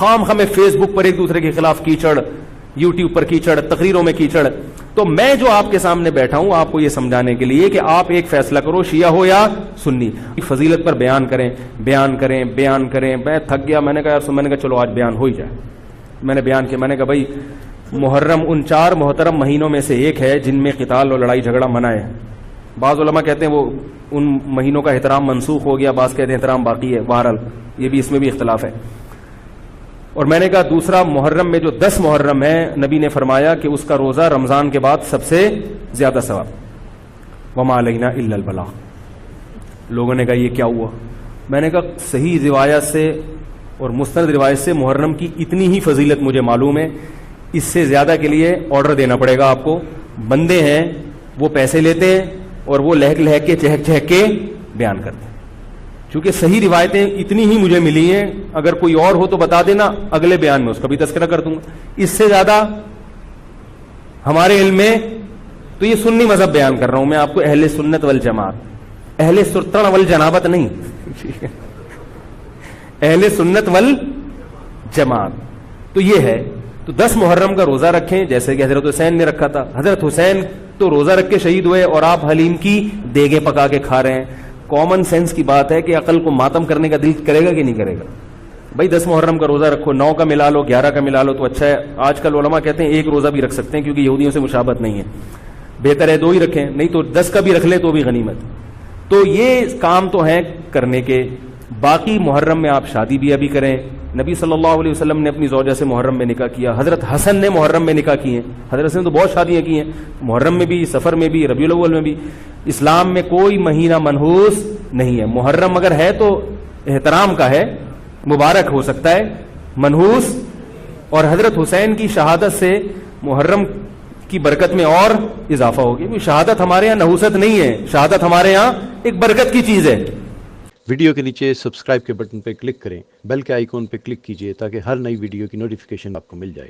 خام خامے فیس بک پر ایک دوسرے کے خلاف کیچڑ، یوٹیوب پر کیچڑ، تقریروں میں کیچڑ. تو میں جو آپ کے سامنے بیٹھا ہوں آپ کو یہ سمجھانے کے لیے کہ آپ ایک فیصلہ کرو، شیعہ ہو یا سنی. فضیلت پر بیان کریں بیان کریں بیان کریں. میں تھک گیا، میں نے کہا یار، میں نے کہا چلو آج بیان ہو ہی جائے. میں نے بیان کیا، میں نے کہا بھائی محرم ان 4 محترم مہینوں میں سے ایک ہے جن میں قتال اور لڑائی جھگڑا منع ہے. بعض علماء کہتے ہیں وہ ان مہینوں کا احترام منسوخ ہو گیا، بعض کہتے ہیں احترام باقی ہے. بہرحال یہ بھی، اس میں بھی اختلاف ہے. اور میں نے کہا دوسرا محرم میں جو 10 محرم ہے، نبی نے فرمایا کہ اس کا روزہ رمضان کے بعد سب سے زیادہ ثواب. وما علینا الا البلاغ. لوگوں نے کہا یہ کیا ہوا؟ میں نے کہا صحیح روایت سے اور مستند روایت سے محرم کی اتنی ہی فضیلت مجھے معلوم ہے. اس سے زیادہ کے لیے آرڈر دینا پڑے گا آپ کو. بندے ہیں وہ پیسے لیتے ہیں اور وہ لہک لہک کے چہک چہک کے بیان کرتے ہیں. چونکہ صحیح روایتیں اتنی ہی مجھے ملی ہیں، اگر کوئی اور ہو تو بتا دینا، اگلے بیان میں اس کا بھی تذکرہ کر دوں گا. اس سے زیادہ ہمارے علم میں تو یہ سنی مذہب بیان کر رہا ہوں میں آپ کو، اہل سنت والجماعت، اہل سرطن والجنابت نہیں اہل سنت والجماعت. تو یہ ہے. تو 10 محرم کا روزہ رکھیں جیسے کہ حضرت حسین نے رکھا تھا. حضرت حسین تو روزہ رکھ کے شہید ہوئے اور آپ حلیم کی دیگیں پکا کے کھا رہے ہیں. کامن سینس کی بات ہے کہ عقل کو ماتم کرنے کا دل کرے گا کہ نہیں کرے گا؟ بھائی 10 محرم کا روزہ رکھو، 9 کا ملا لو، 11 کا ملا لو تو اچھا ہے. آج کل علماء کہتے ہیں ایک روزہ بھی رکھ سکتے ہیں کیونکہ یہودیوں سے مشابہت نہیں ہے. بہتر ہے 2 ہی رکھیں، نہیں تو 10 کا بھی رکھ لیں تو بھی غنیمت. تو یہ کام تو ہیں کرنے کے. باقی محرم میں آپ شادی بیاہ بھی کریں. نبی صلی اللہ علیہ وسلم نے اپنی زوجہ سے محرم میں نکاح کیا. حضرت حسن نے محرم میں نکاح کیے. حضرت حسن نے تو بہت شادیاں کی ہیں، محرم میں بھی، سفر میں بھی، ربیع الاول میں بھی. اسلام میں کوئی مہینہ منحوس نہیں ہے. محرم اگر ہے تو احترام کا ہے، مبارک ہو سکتا ہے، منحوس. اور حضرت حسین کی شہادت سے محرم کی برکت میں اور اضافہ ہوگی. شہادت ہمارے یہاں نحوست نہیں ہے، شہادت ہمارے یہاں ایک برکت کی چیز ہے. ویڈیو کے نیچے سبسکرائب کے بٹن پہ کلک کریں، بیل کے آئیکن پہ کلک کیجئے تاکہ ہر نئی ویڈیو کی نوٹیفیکیشن آپ کو مل جائے.